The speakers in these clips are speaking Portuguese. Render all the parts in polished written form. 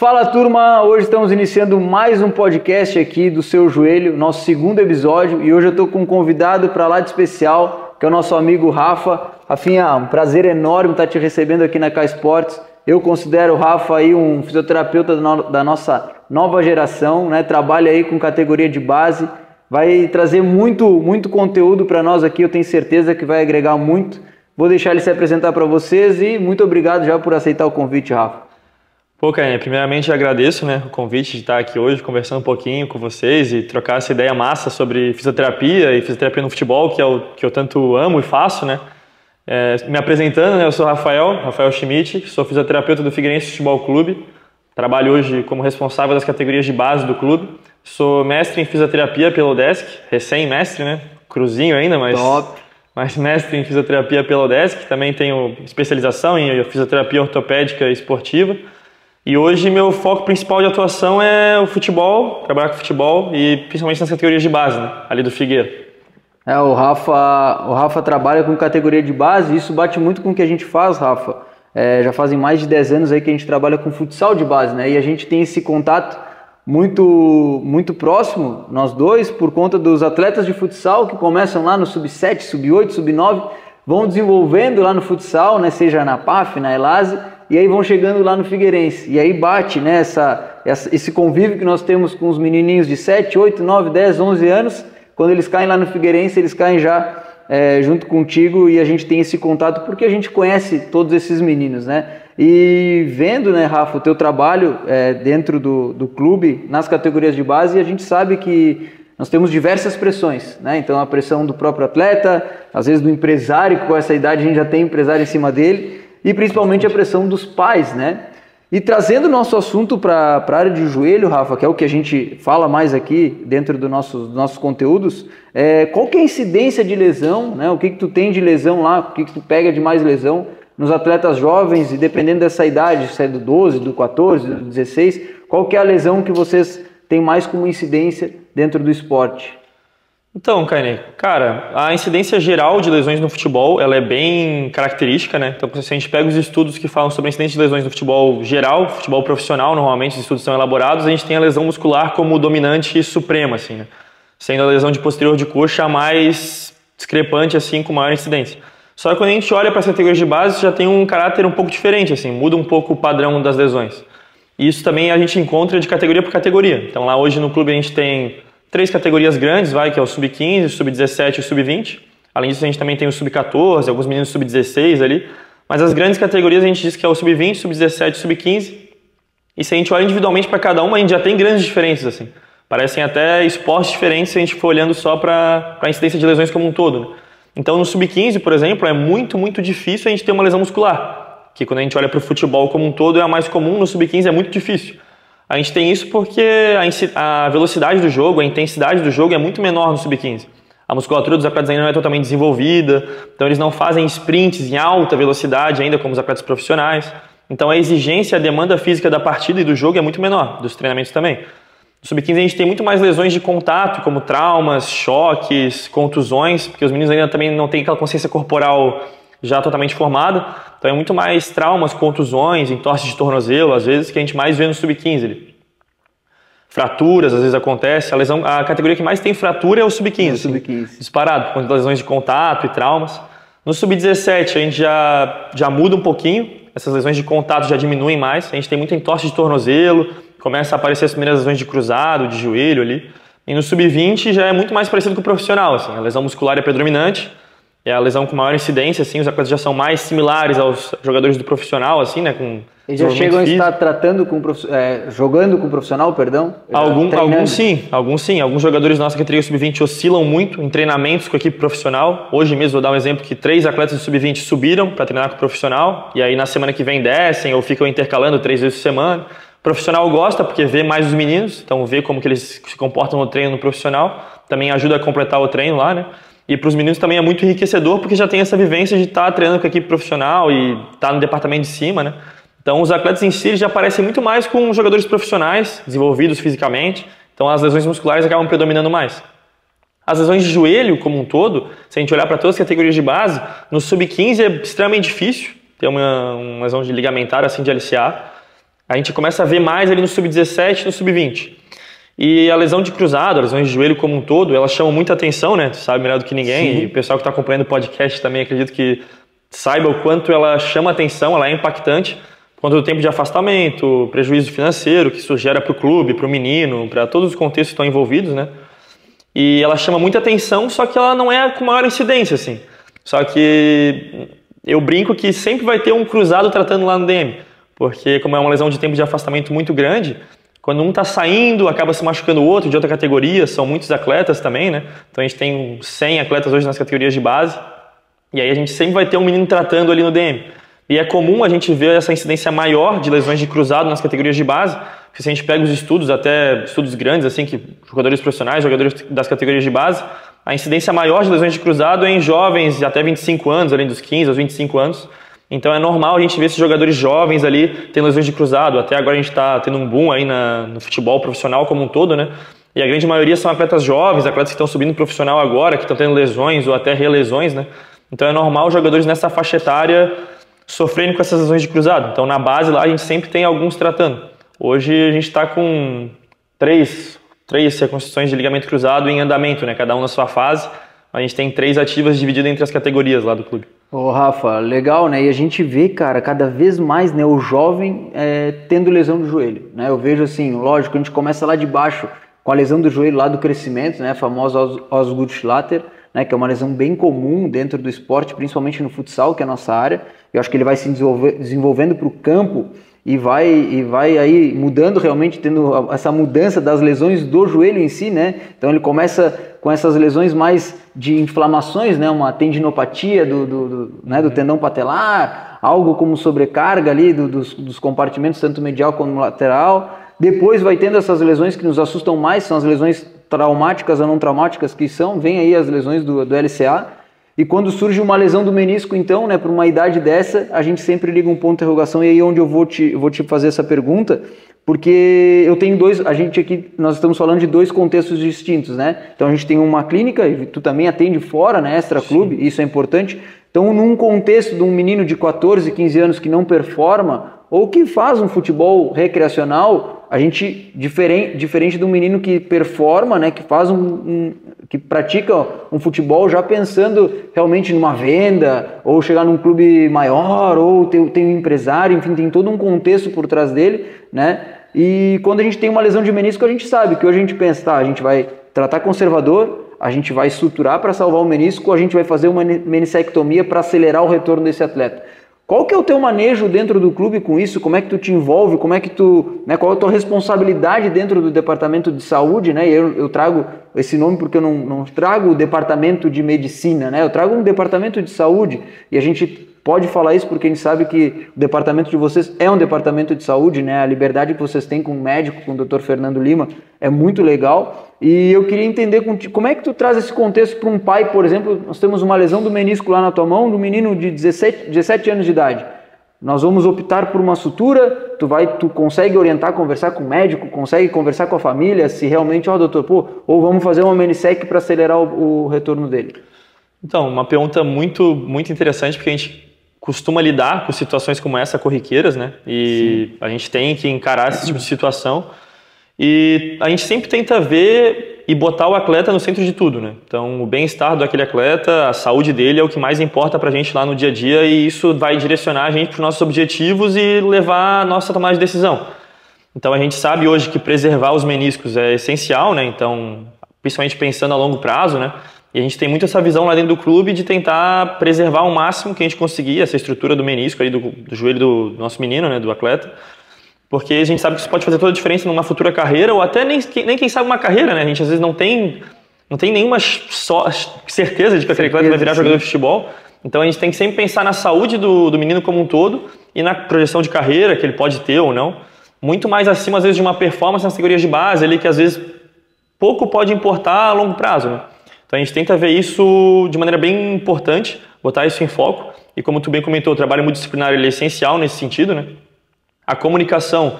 Fala turma, hoje estamos iniciando mais um podcast aqui do Seu Joelho, nosso segundo episódio, e hoje eu estou com um convidado para lá de especial, que é o nosso amigo Rafa. Rafinha, um prazer enorme estar te recebendo aqui na K Sports. Eu considero o Rafa aí um fisioterapeuta da nossa nova geração, né? Trabalha aí com categoria de base, vai trazer muito conteúdo para nós aqui, eu tenho certeza que vai agregar muito. Vou deixar ele se apresentar para vocês e muito obrigado já por aceitar o convite, Rafa. Pô, Caio, primeiramente agradeço, o convite de estar aqui hoje, conversando um pouquinho com vocês e trocar essa ideia massa sobre fisioterapia e fisioterapia no futebol, que é o que eu tanto amo e faço, né? Me apresentando, eu sou Rafael Schmidt, sou fisioterapeuta do Figueirense Futebol Clube, trabalho hoje como responsável das categorias de base do clube, sou mestre em fisioterapia pela UDESC, recém-mestre, cruzinho ainda, mas mestre em fisioterapia pela UDESC, também tenho especialização em fisioterapia ortopédica e esportiva. E hoje meu foco principal de atuação é o futebol, trabalhar com futebol e principalmente nas categorias de base, ali do Figueira. O Rafa trabalha com categoria de base e isso bate muito com o que a gente faz, Rafa. Já fazem mais de 10 anos aí que a gente trabalha com futsal de base, né? E a gente tem esse contato muito próximo, nós dois, por conta dos atletas de futsal que começam lá no sub-7, sub-8, sub-9, vão desenvolvendo lá no futsal, né? Seja na PAF, na Elase, e aí vão chegando lá no Figueirense. E aí bate, né, esse convívio que nós temos com os menininhos de 7, 8, 9, 10, 11 anos. Quando eles caem lá no Figueirense, eles caem já junto contigo e a gente tem esse contato porque a gente conhece todos esses meninos, né? E vendo, né, Rafa, o teu trabalho dentro do clube, nas categorias de base, a gente sabe que nós temos diversas pressões, né? Então a pressão do próprio atleta, às vezes do empresário, que com essa idade a gente já tem empresário em cima dele, e principalmente a pressão dos pais, né? E trazendo o nosso assunto para a área de joelho, Rafa, que é o que a gente fala mais aqui dentro dos nossos conteúdos, qual que é a incidência de lesão, né? O que tu tem de lesão lá, o que tu pega de mais lesão nos atletas jovens, e dependendo dessa idade, se é do 12, do 14, do 16, qual que é a lesão que vocês têm mais como incidência dentro do esporte? Então, Caio, cara, a incidência geral de lesões no futebol, ela é bem característica, né? Então, se a gente pega os estudos que falam sobre a incidência de lesões no futebol geral, futebol profissional, normalmente os estudos são elaborados, a gente tem a lesão muscular como dominante e suprema, assim, né? Sendo a lesão de posterior de coxa a mais discrepante, assim, com maior incidência. Só que quando a gente olha para as categorias de base, já tem um caráter um pouco diferente, assim, muda um pouco o padrão das lesões. E isso também a gente encontra de categoria por categoria. Então, lá hoje no clube a gente tem 3 categorias grandes, que é o sub-15, o sub-17 e o sub-20. Além disso, a gente também tem o sub-14, alguns meninos sub-16 ali. Mas as grandes categorias a gente diz que é o sub-20, sub-17 e sub-15. E se a gente olha individualmente para cada uma, a gente já tem grandes diferenças, assim. Parecem até esportes diferentes se a gente for olhando só para a incidência de lesões como um todo, né? Então, no sub-15, por exemplo, é muito difícil a gente ter uma lesão muscular. Que quando a gente olha para o futebol como um todo é a mais comum, no sub-15 é muito difícil. A gente tem isso porque a velocidade do jogo, a intensidade do jogo é muito menor no sub-15. A musculatura dos atletas ainda não é totalmente desenvolvida, então eles não fazem sprints em alta velocidade ainda como os atletas profissionais. Então a exigência, a demanda física da partida e do jogo é muito menor, dos treinamentos também. No sub-15 a gente tem muito mais lesões de contato, como traumas, choques, contusões, porque os meninos ainda também não têm aquela consciência corporal já totalmente formada, então é muito mais traumas, contusões, entorse de tornozelo, às vezes, que a gente mais vê no sub-15. Fraturas, às vezes acontece, a categoria que mais tem fratura é o sub-15, disparado, por conta das lesões de contato e traumas. No sub-17 a gente já muda um pouquinho, essas lesões de contato já diminuem mais, a gente tem muita entorse de tornozelo, começa a aparecer as primeiras lesões de cruzado, de joelho ali, e no sub-20 já é muito mais parecido com o profissional, assim, a lesão muscular é predominante, é a lesão com maior incidência, assim, os atletas já são mais similares aos jogadores do profissional, assim, né? Eles já chegam a estar tratando jogando com o profissional, perdão? Alguns sim. Alguns jogadores da nossa categoria sub-20 oscilam muito em treinamentos com a equipe profissional. Hoje mesmo vou dar um exemplo que 3 atletas do sub-20 subiram para treinar com o profissional, e aí na semana que vem descem ou ficam intercalando 3 vezes por semana. O profissional gosta porque vê mais os meninos, então vê como que eles se comportam no treino no profissional, também ajuda a completar o treino lá, né? E para os meninos também é muito enriquecedor porque já tem essa vivência de estar treinando com a equipe profissional e estar no departamento de cima, né? Então os atletas em si já parecem muito mais com jogadores profissionais, desenvolvidos fisicamente, então as lesões musculares acabam predominando mais. As lesões de joelho como um todo, se a gente olhar para todas as categorias de base, no sub-15 é extremamente difícil ter uma lesão de ligamentar assim de LCA. a gente começa a ver mais ali no sub-17 e no sub-20. E a lesão de cruzado, a lesão de joelho como um todo, elas chamam muita atenção, né? Tu sabe melhor do que ninguém. Sim. E o pessoal que está acompanhando o podcast também acredito que saiba o quanto ela chama atenção, ela é impactante. Por conta do tempo de afastamento, prejuízo financeiro que isso gera para o clube, para o menino, para todos os contextos que estão envolvidos, né? E ela chama muita atenção, só que ela não é com maior incidência, assim. Só que eu brinco que sempre vai ter um cruzado tratando lá no DM. Porque como é uma lesão de tempo de afastamento muito grande, quando um está saindo, acaba se machucando o outro de outra categoria, são muitos atletas também, né? Então a gente tem 100 atletas hoje nas categorias de base, e aí a gente sempre vai ter um menino tratando ali no DM. E é comum a gente ver essa incidência maior de lesões de cruzado nas categorias de base, porque se a gente pega os estudos, até estudos grandes, assim, que jogadores profissionais, jogadores das categorias de base, a incidência maior de lesões de cruzado é em jovens de até 25 anos, além dos 15 aos 25 anos. Então é normal a gente ver esses jogadores jovens ali tendo lesões de cruzado. Até agora a gente está tendo um boom aí no futebol profissional como um todo, né? E a grande maioria são atletas jovens, atletas que estão subindo profissional agora, que estão tendo lesões ou até relesões, né? Então é normal os jogadores nessa faixa etária sofrendo com essas lesões de cruzado. Então na base lá a gente sempre tem alguns tratando. Hoje a gente está com três reconstruções de ligamento cruzado em andamento, né? Cada um na sua fase. A gente tem 3 ativas divididas entre as categorias lá do clube. Ô Rafa, legal, né? E a gente vê, cara, cada vez mais, né, o jovem tendo lesão do joelho, né? Eu vejo assim, lógico, a gente começa lá de baixo com a lesão do joelho lá do crescimento, né? A famosa Osgood-Schlatter, né? Que é uma lesão bem comum dentro do esporte, principalmente no futsal, que é a nossa área. Eu acho que ele vai se desenvolvendo para o campo e vai aí mudando realmente, tendo essa mudança das lesões do joelho em si, né? Então ele começa com essas lesões mais de inflamações, né? Uma tendinopatia do tendão patelar, algo como sobrecarga ali dos compartimentos, tanto medial como lateral. Depois vai tendo essas lesões que nos assustam mais, são as lesões traumáticas ou não traumáticas, que vem aí as lesões do LCA. E quando surge uma lesão do menisco, então, né, por uma idade dessa, a gente sempre liga um ponto de interrogação, e aí onde eu vou te fazer essa pergunta, porque eu tenho nós estamos falando de 2 contextos distintos, né? Então a gente tem uma clínica, e tu também atende fora, né, extra-clube, isso é importante. Então, num contexto de um menino de 14, 15 anos que não performa, ou que faz um futebol recreacional, a gente, diferente de um menino que performa, né, que faz que pratica um futebol já pensando realmente numa venda, ou chegar num clube maior, ou tem um empresário, enfim, tem todo um contexto por trás dele, né? E quando a gente tem uma lesão de menisco, a gente sabe que hoje a gente pensa, tá, a gente vai tratar conservador, a gente vai suturar para salvar o menisco, a gente vai fazer uma menissectomia para acelerar o retorno desse atleta. Qual que é o teu manejo dentro do clube com isso? Como é que tu te envolve? Como é que qual é a tua responsabilidade dentro do departamento de saúde, né? Eu trago esse nome porque eu não trago o departamento de medicina, né? Eu trago um departamento de saúde, e a gente pode falar isso porque a gente sabe que o departamento de vocês é um departamento de saúde, né? A liberdade que vocês têm com o médico, com o Dr. Fernando Lima, é muito legal. E eu queria entender como é que tu traz esse contexto para um pai, por exemplo. Nós temos uma lesão do menisco lá na tua mão, do menino de 17 anos de idade. Nós vamos optar por uma sutura, tu consegue orientar, conversar com o médico, consegue conversar com a família, se realmente, doutor, ou vamos fazer uma menissec para acelerar o retorno dele? Então, uma pergunta muito, muito interessante, porque a gente costuma lidar com situações como essa corriqueiras, né? E sim, a gente tem que encarar esse tipo de situação. E a gente sempre tenta ver e botar o atleta no centro de tudo, né? Então, o bem-estar daquele atleta, a saúde dele é o que mais importa pra gente lá no dia a dia, e isso vai direcionar a gente para os nossos objetivos e levar a nossa tomada de decisão. Então, a gente sabe hoje que preservar os meniscos é essencial, né? Então, principalmente pensando a longo prazo, né? E a gente tem muito essa visão lá dentro do clube de tentar preservar o máximo que a gente conseguir essa estrutura do menisco, aí do joelho do nosso menino, né? Do atleta. Porque a gente sabe que isso pode fazer toda a diferença numa futura carreira, ou até nem quem sabe uma carreira, né? A gente às vezes não tem nenhuma certeza de que aquele atleta vai virar jogador de futebol. Então a gente tem que sempre pensar na saúde do menino como um todo e na projeção de carreira que ele pode ter ou não. Muito mais acima, às vezes, de uma performance nas categorias de base ali, que às vezes pouco pode importar a longo prazo, né? Então a gente tenta ver isso de maneira bem importante, botar isso em foco. E como tu bem comentou, o trabalho multidisciplinar ele é essencial nesse sentido, né? A comunicação,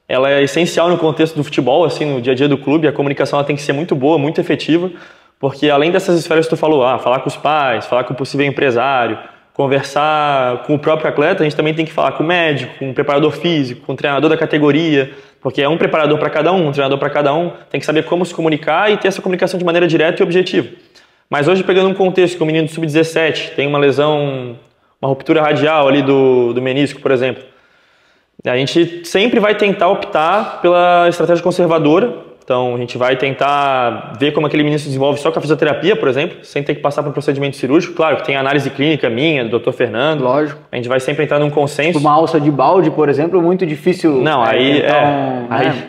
ela é essencial no contexto do futebol, assim, no dia a dia do clube. A comunicação ela tem que ser muito boa, muito efetiva, porque além dessas esferas que tu falou, falar com os pais, falar com o possível empresário, conversar com o próprio atleta, a gente também tem que falar com o médico, com o preparador físico, com o treinador da categoria, porque é um preparador para cada um treinador para cada um, tem que saber como se comunicar e ter essa comunicação de maneira direta e objetiva. Mas hoje, pegando um contexto que o menino do sub-17 tem uma lesão, uma ruptura radial ali do menisco, por exemplo, a gente sempre vai tentar optar pela estratégia conservadora. Então, a gente vai tentar ver como aquele menino se desenvolve só com a fisioterapia, por exemplo, sem ter que passar por um procedimento cirúrgico. Claro que tem análise clínica minha, do Dr. Fernando. Lógico. A gente vai sempre entrar num consenso. Uma alça de balde, por exemplo, é muito difícil. Não, aí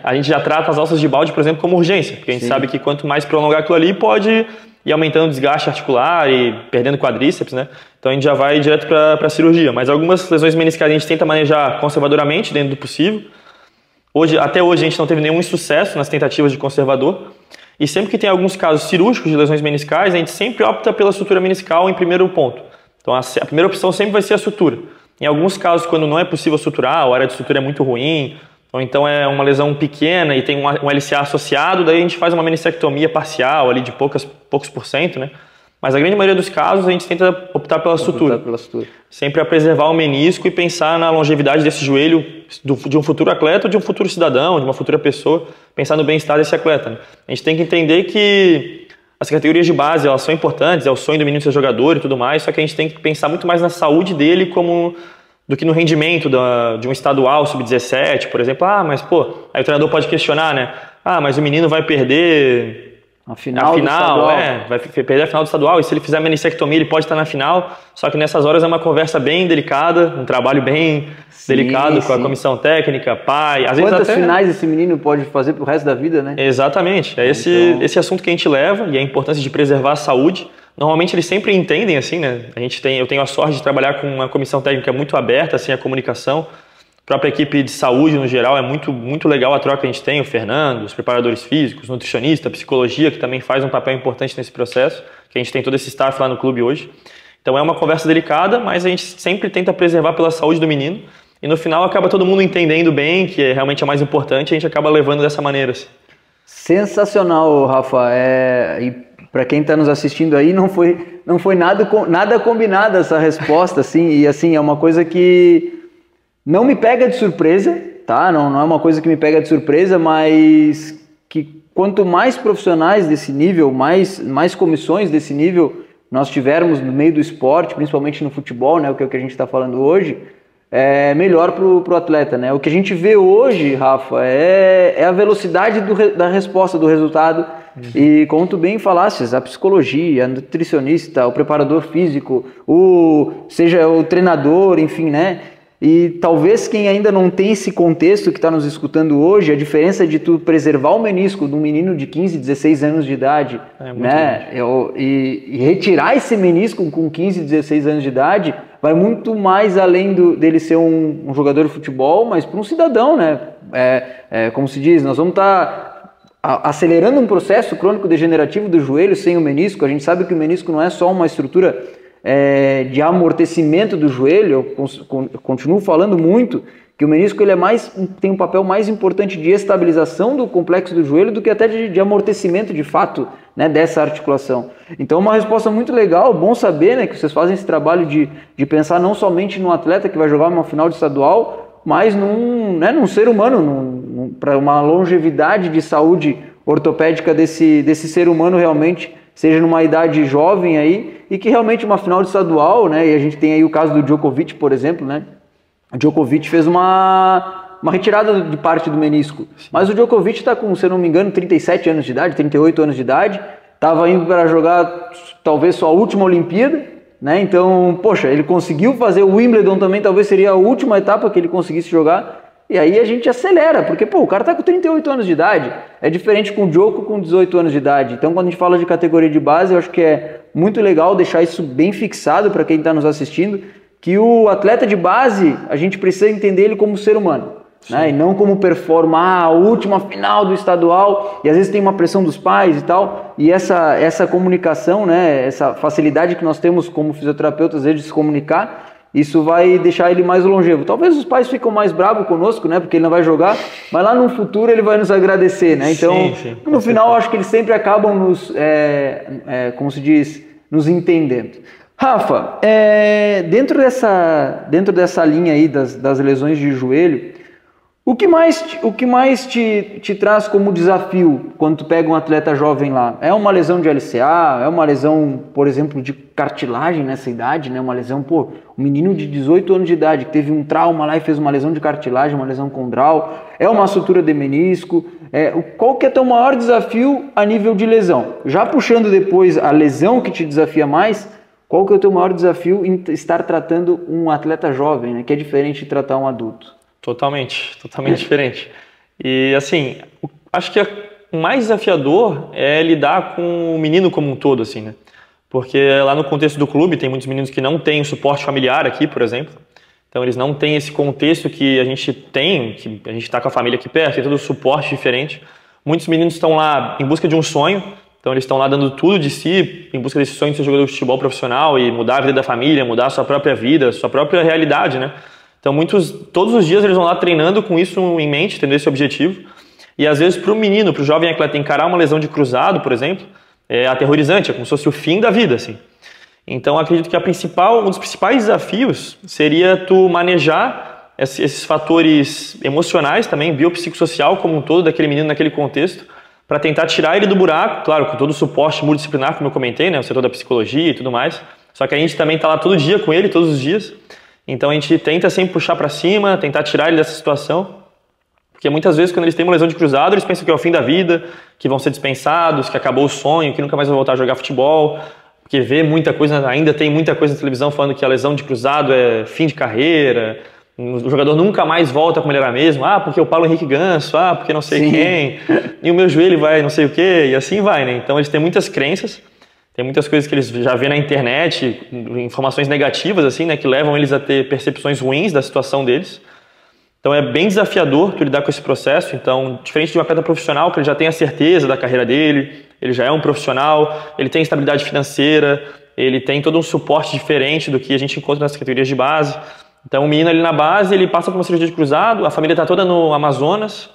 a gente já trata as alças de balde, por exemplo, como urgência, porque a gente sabe que quanto mais prolongar aquilo ali, pode ir aumentando o desgaste articular e perdendo quadríceps, né? Então a gente já vai direto para a cirurgia. Mas algumas lesões meniscais a gente tenta manejar conservadoramente, dentro do possível. Até hoje a gente não teve nenhum insucesso nas tentativas de conservador. E sempre que tem alguns casos cirúrgicos de lesões meniscais, a gente sempre opta pela sutura meniscal em primeiro ponto. Então a primeira opção sempre vai ser a sutura. Em alguns casos, quando não é possível suturar, a área de sutura é muito ruim, ou então é uma lesão pequena e tem um LCA associado, daí a gente faz uma meniscectomia parcial ali de poucos %, né? Mas a grande maioria dos casos a gente tenta optar pela sutura. Sempre a preservar o menisco e pensar na longevidade desse joelho de um futuro atleta ou de um futuro cidadão, de uma futura pessoa, pensar no bem-estar desse atleta, né? A gente tem que entender que as categorias de base, elas são importantes, é o sonho do menino ser jogador e tudo mais, só que a gente tem que pensar muito mais na saúde dele do que no rendimento de um estadual sub-17, por exemplo. Mas pô, aí o treinador pode questionar, né? Mas o menino vai perder a final vai perder a final do estadual, e se ele fizer a meniscectomia ele pode estar na final, só que nessas horas é uma conversa bem delicada, um trabalho bem delicado com a comissão técnica, pai... Quantas finais esse menino pode fazer pro resto da vida, né? Exatamente, é esse assunto que a gente leva, e a importância de preservar a saúde. Normalmente eles sempre entendem, assim, né? Eu tenho a sorte de trabalhar com uma comissão técnica muito aberta, assim, a comunicação. A própria equipe de saúde, no geral, é muito, muito legal a troca que a gente tem. O Fernando, os preparadores físicos, nutricionista, psicologia, que também faz um papel importante nesse processo, que a gente tem todo esse staff lá no clube hoje. Então é uma conversa delicada, mas a gente sempre tenta preservar pela saúde do menino. E no final acaba todo mundo entendendo bem, que realmente é mais importante, e a gente acaba levando dessa maneira, assim. Sensacional, Rafa. E para quem está nos assistindo aí, não foi nada combinado essa resposta, assim, e assim, é uma coisa que não me pega de surpresa, tá? Não é uma coisa que me pega de surpresa, mas que quanto mais profissionais desse nível, mais comissões desse nível nós tivermos no meio do esporte, principalmente no futebol, né, o que é o que a gente está falando hoje, é melhor pro atleta, né? O que a gente vê hoje, Rafa, é a velocidade da resposta do resultado. E como tu bem falasses, a psicologia, a nutricionista, o preparador físico, seja o treinador, enfim, né? E talvez quem ainda não tem esse contexto que está nos escutando hoje, a diferença de tu preservar o menisco de um menino de 15, 16 anos de idade, né? E retirar esse menisco com 15, 16 anos de idade, vai muito mais além dele ser um jogador de futebol, mas para um cidadão, né? Como se diz, nós vamos estar acelerando um processo crônico degenerativo do joelho sem o menisco. A gente sabe que o menisco não é só uma estrutura de amortecimento do joelho. Eu continuo falando muito que o menisco ele tem um papel mais importante de estabilização do complexo do joelho do que até de amortecimento de fato, né, dessa articulação. Então uma resposta muito legal, bom saber, né, que vocês fazem esse trabalho de pensar não somente no atleta que vai jogar uma final de estadual, mas num ser humano, para uma longevidade de saúde ortopédica desse ser humano realmente, seja numa idade jovem aí, e que realmente uma final de estadual, né, e a gente tem aí o caso do Djokovic, por exemplo, né, o Djokovic fez uma retirada de parte do menisco, mas o Djokovic está com, se eu não me engano, 37 anos de idade, 38 anos de idade, estava indo para jogar talvez sua última Olimpíada, né, então, poxa, ele conseguiu fazer o Wimbledon também, talvez seria a última etapa que ele conseguisse jogar. E aí a gente acelera, porque o cara tá com 38 anos de idade, é diferente com o Djoko com 18 anos de idade. Então quando a gente fala de categoria de base, eu acho que é muito legal deixar isso bem fixado para quem está nos assistindo, que o atleta de base, a gente precisa entender ele como ser humano, né? E não como performar a última final do estadual, e às vezes tem uma pressão dos pais e tal, e essa comunicação, né, essa facilidade que nós temos como fisioterapeutas às vezes de se comunicar, isso vai deixar ele mais longevo. Talvez os pais ficam mais bravos conosco, né? Porque ele não vai jogar, mas lá no futuro ele vai nos agradecer, né? Então, sim, no final, acho que eles sempre acabam como se diz, nos entendendo. Rafa, dentro dessa linha aí das lesões de joelho, o que mais te traz como desafio quando tu pega um atleta jovem lá? É uma lesão de LCA? É uma lesão, por exemplo, de cartilagem nessa idade, né? Uma lesão, um menino de 18 anos de idade que teve um trauma lá e fez uma lesão de cartilagem, uma lesão condral. É uma sutura de menisco? Qual que é teu maior desafio a nível de lesão? Já puxando depois a lesão que te desafia mais, qual que é o teu maior desafio em estar tratando um atleta jovem, né? Que é diferente de tratar um adulto? Totalmente diferente. E assim, acho que o mais desafiador é lidar com o menino como um todo, assim, né? Porque lá no contexto do clube tem muitos meninos que não têm o suporte familiar aqui, por exemplo. Então eles não têm esse contexto que a gente tem, que a gente está com a família aqui perto, tem todo o suporte diferente. Muitos meninos estão lá em busca de um sonho, então eles estão lá dando tudo de si, em busca desse sonho de ser jogador de futebol profissional e mudar a vida da família, mudar a sua própria vida, sua própria realidade, né? Então, todos os dias eles vão lá treinando com isso em mente, tendo esse objetivo. E às vezes para o menino, para o jovem atleta encarar uma lesão de cruzado, por exemplo, é aterrorizante, é como se fosse o fim da vida, assim. Então, acredito que um dos principais desafios seria tu manejar esses fatores emocionais também, biopsicossocial como um todo daquele menino naquele contexto, para tentar tirar ele do buraco, claro, com todo o suporte multidisciplinar, como eu comentei, né, o setor da psicologia e tudo mais. Só que a gente também está lá todo dia com ele, todos os dias. Então a gente tenta sempre puxar para cima, tentar tirar ele dessa situação, porque muitas vezes quando eles têm uma lesão de cruzado, eles pensam que é o fim da vida, que vão ser dispensados, que acabou o sonho, que nunca mais vão voltar a jogar futebol, porque ainda tem muita coisa na televisão falando que a lesão de cruzado é fim de carreira, o jogador nunca mais volta como ele era mesmo, porque o Paulo Henrique Ganso, porque não sei quem, e o meu joelho vai não sei o quê, e assim vai, né? Então eles têm muitas crenças. Tem muitas coisas que eles já vêem na internet, informações negativas, assim, né, que levam eles a ter percepções ruins da situação deles. Então é bem desafiador tu lidar com esse processo. Então, diferente de um atleta profissional, que ele já tem a certeza da carreira dele, ele já é um profissional, ele tem estabilidade financeira, ele tem todo um suporte diferente do que a gente encontra nas categorias de base. Então o menino ali na base, ele passa por uma cirurgia de cruzado, a família está toda no Amazonas,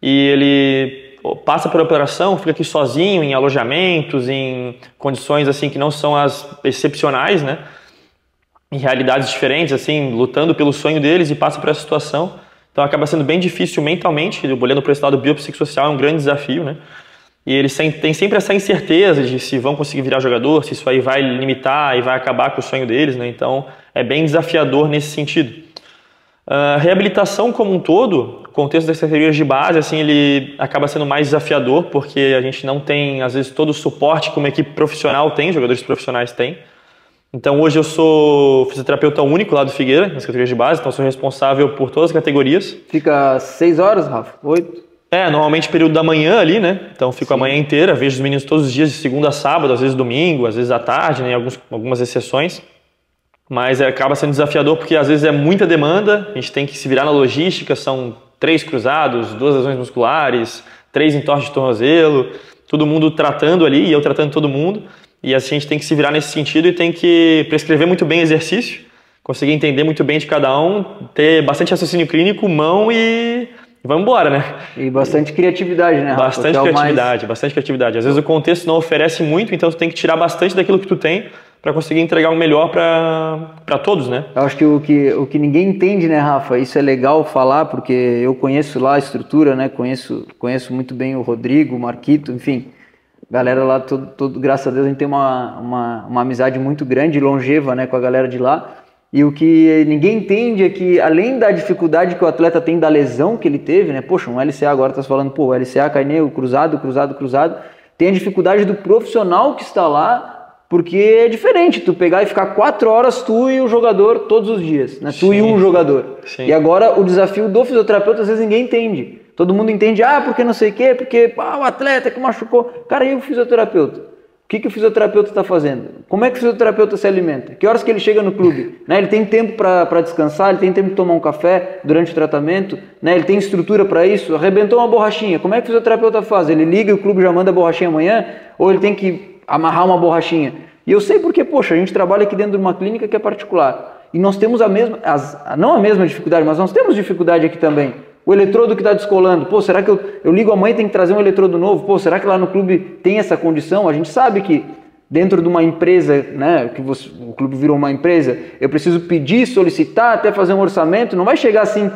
e ele passa por operação, fica aqui sozinho, em alojamentos, em condições assim que não são as excepcionais, né? Em realidades diferentes, assim, lutando pelo sonho deles e passa por essa situação. Então acaba sendo bem difícil mentalmente, olhando para esse lado biopsicossocial, é um grande desafio, né? E eles têm sempre essa incerteza de se vão conseguir virar jogador, se isso aí vai limitar e vai acabar com o sonho deles, né? Então é bem desafiador nesse sentido. A reabilitação como um todo, o contexto das categorias de base, assim, ele acaba sendo mais desafiador, porque a gente não tem, às vezes, todo o suporte que uma equipe profissional tem, jogadores profissionais têm. Então, hoje eu sou fisioterapeuta único lá do Figueira, nas categorias de base, então sou responsável por todas as categorias. Fica 6 horas, Rafa? 8? Normalmente período da manhã ali, né? Então fico a manhã inteira, vejo os meninos todos os dias, de segunda a sábado, às vezes domingo, às vezes à tarde, né? Algumas exceções. Mas acaba sendo desafiador porque às vezes é muita demanda, a gente tem que se virar na logística, são 3 cruzados, 2 lesões musculares, 3 entorses de tornozelo, todo mundo tratando ali e eu tratando todo mundo. E assim a gente tem que se virar nesse sentido e tem que prescrever muito bem exercício, conseguir entender muito bem de cada um, ter bastante raciocínio clínico, mão e vamos embora, né? E bastante criatividade, né, Rafa? Bastante criatividade. Às vezes o contexto não oferece muito, então tu tem que tirar bastante daquilo que tu tem para conseguir entregar o melhor para todos, né? Eu acho que o que ninguém entende, né, Rafa? Isso é legal falar, porque eu conheço lá a estrutura, né? Conheço muito bem o Rodrigo, o Marquito, enfim. Galera lá, graças a Deus, a gente tem uma amizade muito grande e longeva, né, com a galera de lá. E o que ninguém entende é que, além da dificuldade que o atleta tem da lesão que ele teve, né? Poxa, um LCA agora tá falando, o LCA cai nele, cruzado, tem a dificuldade do profissional que está lá, porque é diferente tu pegar e ficar 4 horas tu e o jogador todos os dias, né? Tu e um jogador. Sim. E agora o desafio do fisioterapeuta às vezes ninguém entende. Todo mundo entende, porque não sei o quê, porque o atleta que machucou. Cara, e o fisioterapeuta? O que o fisioterapeuta está fazendo? Como é que o fisioterapeuta se alimenta? Que horas que ele chega no clube? Né? Ele tem tempo para descansar, ele tem tempo de tomar um café durante o tratamento, né? Ele tem estrutura para isso, arrebentou uma borrachinha. Como é que o fisioterapeuta faz? Ele liga e o clube já manda a borrachinha amanhã? Ou ele tem que amarrar uma borrachinha? E eu sei porque, a gente trabalha aqui dentro de uma clínica que é particular. E nós temos não a mesma dificuldade, mas nós temos dificuldade aqui também. O eletrodo que está descolando, será que eu ligo amanhã e tenho que trazer um eletrodo novo? Será que lá no clube tem essa condição? A gente sabe que dentro de uma empresa, né, o clube virou uma empresa, eu preciso pedir, solicitar, até fazer um orçamento, não vai chegar assim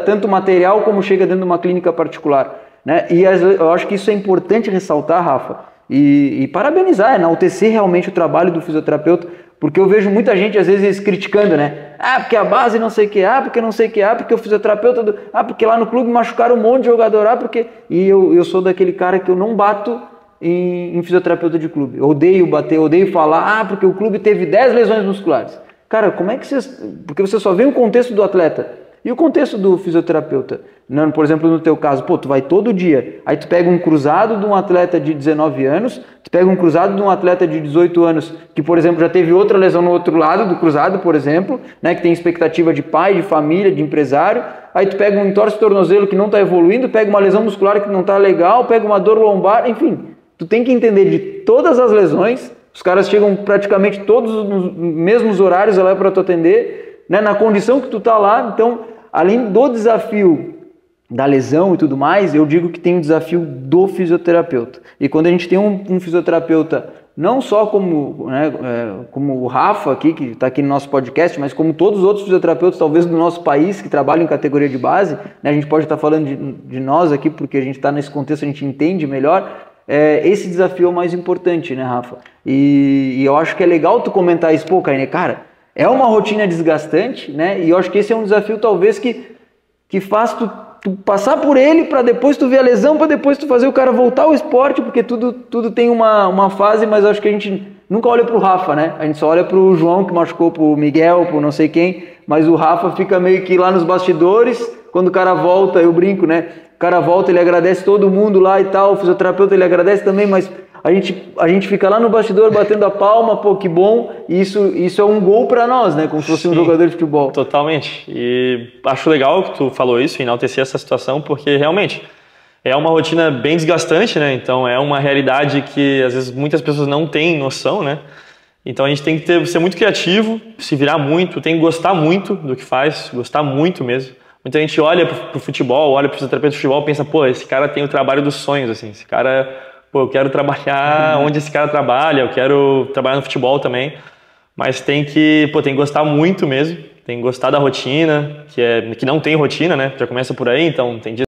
tanto material como chega dentro de uma clínica particular, né? E eu acho que isso é importante ressaltar, Rafa, e parabenizar, enaltecer realmente o trabalho do fisioterapeuta, porque eu vejo muita gente às vezes criticando, né? Ah, porque a base não sei o que, porque não sei o que, porque o fisioterapeuta, porque lá no clube machucaram um monte de jogador, porque... E eu sou daquele cara que eu não bato em fisioterapeuta de clube. Eu odeio bater, odeio falar, porque o clube teve 10 lesões musculares. Cara, como é que vocês... Porque você só vê o contexto do atleta. E o contexto do fisioterapeuta? Não, por exemplo, no teu caso, tu vai todo dia, aí tu pega um cruzado de um atleta de 19 anos, tu pega um cruzado de um atleta de 18 anos, que, por exemplo, já teve outra lesão no outro lado do cruzado, por exemplo, né, que tem expectativa de pai, de família, de empresário, aí tu pega um entorse de tornozelo que não está evoluindo, pega uma lesão muscular que não está legal, pega uma dor lombar, enfim, tu tem que entender de todas as lesões, os caras chegam praticamente todos nos mesmos horários lá para tu atender, né, na condição que tu tá lá, então, além do desafio da lesão e tudo mais, eu digo que tem o desafio do fisioterapeuta. E quando a gente tem um fisioterapeuta, não só como, né, como o Rafa aqui, que está aqui no nosso podcast, mas como todos os outros fisioterapeutas, talvez do nosso país, que trabalham em categoria de base, né, a gente pode estar falando de nós aqui, porque a gente está nesse contexto, a gente entende melhor, esse desafio é o mais importante, né, Rafa? E eu acho que é legal tu comentar isso, pô, Kainé, cara, é uma rotina desgastante, né? E eu acho que esse é um desafio talvez que faz tu passar por ele para depois tu ver a lesão, para depois tu fazer o cara voltar ao esporte, porque tudo tem uma fase, mas eu acho que a gente nunca olha pro Rafa, né? A gente só olha pro João que machucou, pro Miguel, pro não sei quem, mas o Rafa fica meio que lá nos bastidores, quando o cara volta, eu brinco, né? O cara volta, ele agradece todo mundo lá e tal, o fisioterapeuta ele agradece também, mas a gente fica lá no bastidor batendo a palma, pô, que bom, e isso é um gol para nós, né, como se fosse um jogador de futebol. Totalmente, e acho legal que tu falou isso, enaltecer essa situação, porque realmente é uma rotina bem desgastante, né, então é uma realidade que às vezes muitas pessoas não têm noção, né, então a gente tem que ser muito criativo, se virar muito, tem que gostar muito do que faz, gostar muito mesmo. Muita gente olha pro futebol, olha pro fisioterapeuta de futebol e pensa, pô, esse cara tem o trabalho dos sonhos, assim, esse cara... Pô, eu quero trabalhar onde esse cara trabalha, eu quero trabalhar no futebol também, mas tem que gostar muito mesmo, tem que gostar da rotina, que não tem rotina, né? Já começa por aí, então tem dias